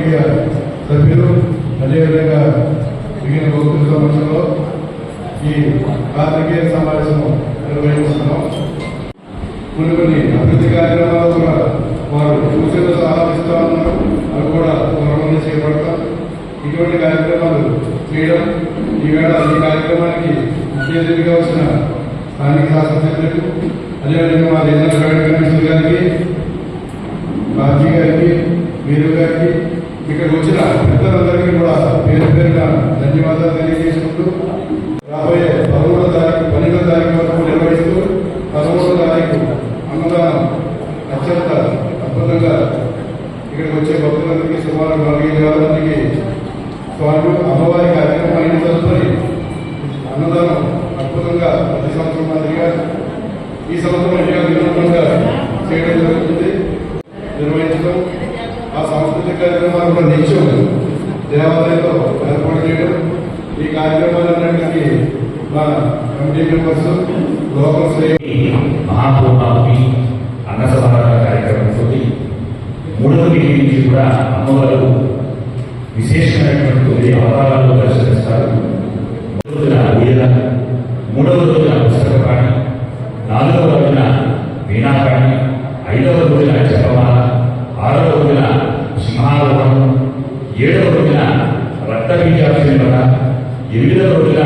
Media సభ్యులు అదేవిధంగా మిగిలిన భక్తుల సమక్షంలో ఈ పాత్రికేయ సమావేశం నిర్వహిస్తున్నాం. కొన్ని అభివృద్ధి కార్యక్రమాలు కూడా వారు సూచనలు ఆలోచిస్తూ ఉన్నారు. అవి కూడా త్వరలోనే చేపడతాం. ఇటువంటి కార్యక్రమాలు చేయడం ఈవేళ ఈ కార్యక్రమానికి ముఖ్య అతిథిగా వచ్చిన స్థానిక శాసనసభ్యులకు అదేవిధంగా మా రీజనల్ గవర్నమెంట్ కమిషనర్ గారికి, బాజీ గారికి, వీరు గారికి, ఇక్కడికి వచ్చిన పెద్దలందరికీ కూడా పేరు పేరున ధన్యవాదాలు తెలియజేసుకుంటూ రాబోయే 12వ తారీఖు వరకు నిర్వహిస్తూ 13వ తారీఖు అన్నదానం అత్యంత అద్భుతంగా ఇక్కడికి వచ్చే భక్తులందరికీ సుమారు 45,000 మందికి స్వామి అమ్మవారి కార్యక్రమం అయిన తదుపరి అన్నదానం అద్భుతంగా ప్రతి సంవత్సరం మాదిరిగా ఈ సంవత్సరం ఇంకా వినూత్నంగా చేయడం జరుగుతుంది. నిర్వహించడం ఆ సాంస్కృతిక కార్యక్రమాలు కూడా నిత్యం దేవాలయంలో ఏర్పాటు చేయడం ఈ కార్యక్రమాలన్నింటికి మా కమిటీ మెంబర్స్ లోకల్ మహాపూర్ణావతి అన్న సమారాధన కార్యక్రమంతో 3వ తేదీ నుంచి కూడా అమ్మవారు విశేషమైనటువంటి అవతారాలను దర్శనిస్తారు. 3వ రోజున పుస్తకపాణి, 4వ రోజున వీణాపాణి, 5వ రోజున జపమాల, 6వ రోజున సింహారోహణం, 7వ రోజున రక్తబీజాభిషేకం, 8వ రోజున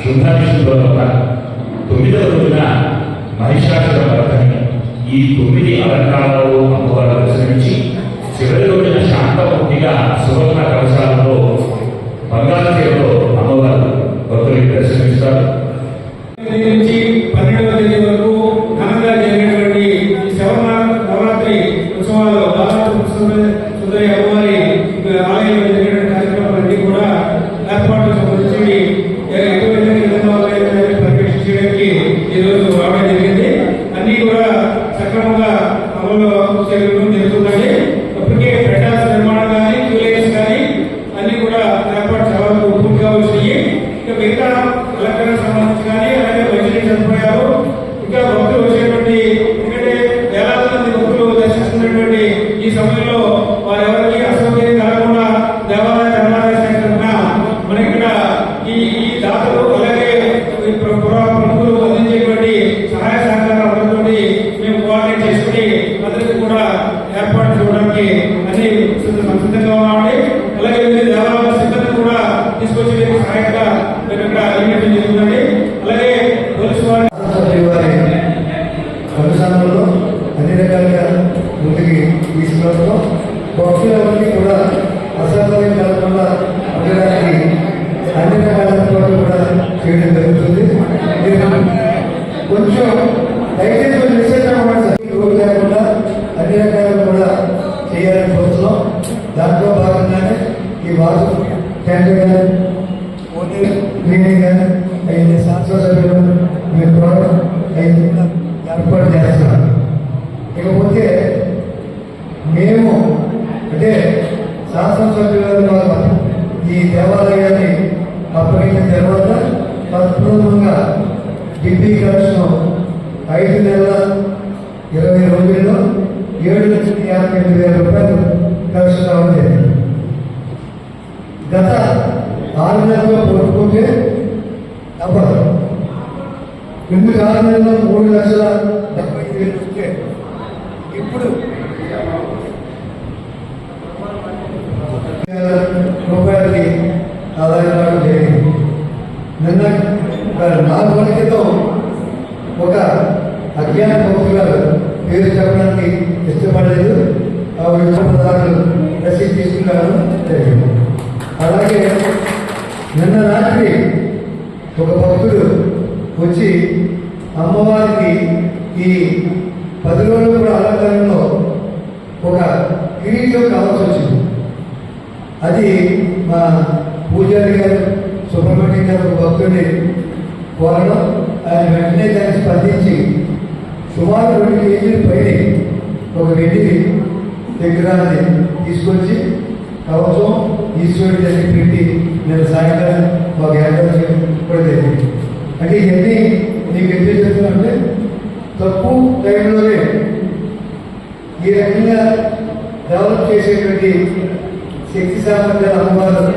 శుద్ధాభిషేకం, 9వ రోజున మహిషాసుర మర్దని. ఈ 9 అలంకారాలలో అమ్మవారు దర్శనించి చివరి రోజున శాంతమూర్తిగా సువర్ణ కవచాలలో బంగారు తీరులో అమ్మవారు భక్తులకు దర్శనమిస్తారు. 12వ తేదీ వరకు ఘనంగా జరిగినటువంటి ఈ నవరాత్రి ఉత్సవాల్లో సుందరి అమ్మవారి ఆలయంలో జరిగినటువంటి కార్యక్రమాలన్నీ కూడా ఏర్పాట్లకు సంబంధించి పర్యవేక్షించడానికి ఈరోజు రావడం జరిగింది. అన్ని కూడా సక్రమంగా అమలు చేయడం జరుగుతుంది. అప్పటికే పెటాస్ నిర్మాణం కానీ క్యూలైన్స్ కానీ అన్ని కూడా ఏర్పాటు చాలా పూర్తిగా వచ్చినాయి. ఇంకా మిగతా అలంకరణ సంబంధించి కానీ అలాగే వైద్యులు చనిపోయారు. ఇంకా భక్తులు వచ్చేటువంటి ఎందుకంటే వేలాది మంది భక్తులు దర్శిస్తున్నటువంటి ఈ సమయంలో వారెవరికి అసౌకర్యం కలగకుండా దేవాలయ ధర్మాదాయ శాఖ తరఫున మన ఇక్కడ ఈ దాతలు అలాగే ప్రముఖులు అందించేటువంటి సహాయ సహకారాలతో మేము కోఆర్డినేట్ చేసుకుని అందరికీ కూడా ఏర్పాటు చేయడానికి అన్ని సంసిద్ధంగా ఉన్నామండి. అలాగే దేవాలయ సిబ్బంది కూడా తీసుకొచ్చే సహాయంగా మేము ఇక్కడ ఇన్వైట్ చేస్తుందండి. అలాగే పోలీసు వారి అనుసంధానంలో అన్ని రకాలుగా ముందుకి తీసుకురావడం భక్తులకి కూడా అసౌకర్యం కలగకుండా ఉండడానికి అన్ని రకాలతో కూడా చేయడం జరుగుతుంది. కొంచెం దయచేసి మెసేజ్ అన్నమాట రోడ్డు లేకుండా అన్ని రకాలు కూడా చేయాలని కోరుతున్నాం. దాంట్లో భాగంగానే ఈ వాసు ట్యాంక్ కానీ క్లీనింగ్ కానీ అవి శాస్త్రసభ్యులు మీరు కూడా ఏర్పాటు చేస్తున్నారు. ఇకపోతే మేము అంటే శాసనసభ్యుల ఈ దేవాలయాన్ని అప్పగించిన తర్వాత తత్పూర్వంగా డిప్యూటీ కమిషనర్ 5 నెలల 20 రోజుల్లో 7,58,000 రూపాయలు కమిషన్ రావడం జరిగింది. గత 6 నెలల్లో పోల్చుకుంటే అవ్వదు. ఎందుకు 6 నెలల్లో 3,75,000 వస్తే ఇప్పుడు రూపాయలకి ఆదాయం రావడం జరిగింది. నిన్న 4 రోజుల క్రితం ఒక అజ్ఞాన భక్తుల పేరు చెప్పడానికి ఇష్టపడలేదు. ఆ విషయాలు రసీదు తీసుకున్నాను జరిగింది. అలాగే నిన్న రాత్రి ఒక భక్తుడు వచ్చి అమ్మవారికి ఈ 10 రోజులు కూడా అలంకరణలో ఒక కిరీటం కావాల్సి వచ్చింది. అది మా పూజారి గారు సుబ్రహ్మణ్యం గారు ఒక భక్తుడిని కోరడం, ఆయన వెంటనే దాన్ని స్పందించి సుమారు 2 కేజీలు పైన ఒక వెండి విగ్రహాన్ని తీసుకొచ్చి కవచం ఈశ్వరుడి దగ్గర పెట్టి నేను సాయంకాలం ఒక ఏడాది కూడా జరిగింది. అంటే ఇవన్నీ నీకు ఎందుకు చెప్తున్నానంటే తక్కువ టైంలోనే ఈ రకంగా డెవలప్ చేసేటువంటి శక్తి సామర్థ్యాల అనుభవాలు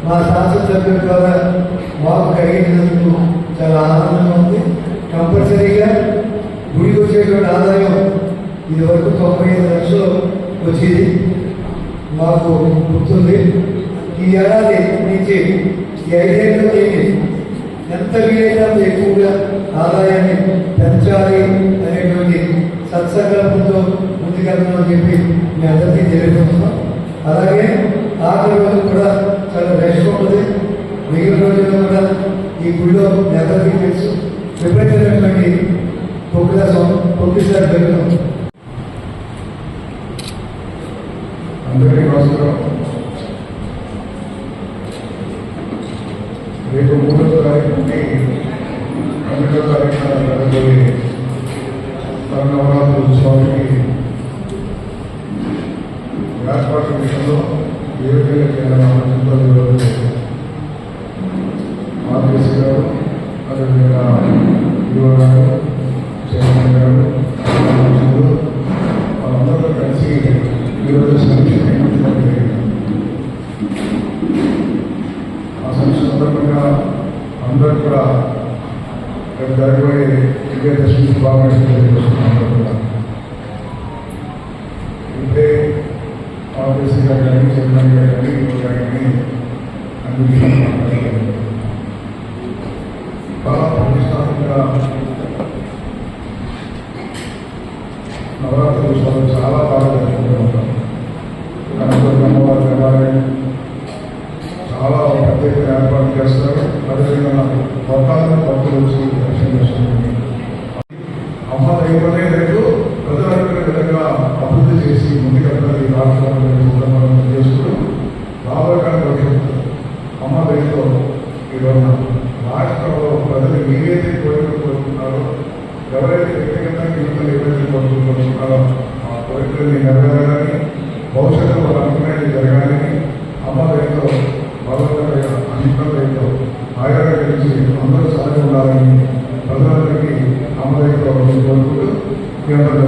మా శాసనసభ్యుల ద్వారా మాకు కలిగినందుకు చాలా ఆనందంగా ఉంది. కంపల్సరీగా గుడికి వచ్చేటువంటి ఆదాయం ఇది వరకు 95 లక్షలు వచ్చేది మాకు గుర్తుంది. ఈ ఏడాది నుంచి ఈ 5 ఏళ్ళలో ఎంత వీలైతే అంత ఎక్కువగా ఆదాయాన్ని పెంచాలి అనేటువంటి సత్సంకల్పంతో ముందుకెళ్తామని చెప్పి మీ అందరికీ తెలియజేస్తున్నాం. అలాగే ఆఖరి రోజు కూడా చాలా రష్ ఉంటుంది. మిగిలిన రోజుల్లో కూడా ఈ గుడిలో మీ అందరికీ తెలుసు విపరీతమైనటువంటి పొక్కిసారి జరుగుతుంది. అందరికీ నమస్కారం. రేపు 3వ తారీఖు నుండి 12వ తారీఖున జరగబోయే నవరాత్రి ఉత్సవానికి ఏర్పాటు విషయంలో ఏ విధంగా చేయాలని ఆర్టీసీ గారు, అదేవిధంగా యువ గారు, చైర్మన్ గారు, వాళ్ళందరూ కలిసి ఈరోజు సమీక్ష ఆ సమీక్ష సందర్భంగా అందరూ కూడా జరగబోయే విజయదశమి శుభాకాంక్షలు తెలియజేస్తున్నాం. కూడా ఇప్పుడే ఆర్టీసీ గారు కానీ, చైర్మన్ గారు కానీ, యువ గారిని అన్ని విషయాలు మాట్లాడారు. చాలా ప్రతిష్టాత్మకంగా నవరాత్రి ఉత్సవాలు చాలా బాగా జరుపుకుంటూ ఉంటాం. కనకదుర్గ అమ్మవారి దేవాలయం చాలా ప్రత్యేక ఏర్పాటు చేస్తారు. అదేవిధంగా కొత్త భక్తులు వచ్చి దర్శనం చేసుకుంటుంది. అమ్మ దైవమే రేపు ప్రజలకు విధంగా అభివృద్ధి చేసి ముందుకెళ్ళాలి. రాష్ట్రాలను చేస్తూ రాబోయే భవిష్యత్తు అమ్మ దైవంతో ఈరోజు రాష్ట్రంలో ప్రజలు ఏవైతే కోరికలు కోరుకుంటున్నారో, ఎవరైతే వ్యక్తిగతంగా జీవితంలో ఏవైతే కోరికలు కోరుకుంటున్నారో ఆ కోరికలని నెరవేరాలని, భవిష్యత్తులో అనుకునేది జరగాలని అమ్మ దైవంతో భగవంతుడి అనుగ్రహంతో ఆయుర్వేదించి అందరూ సాధ్యం ఉండాలని ప్రజలందరికీ అమ్మ దైవంతో కోరుకుంటూ మీ అందరూ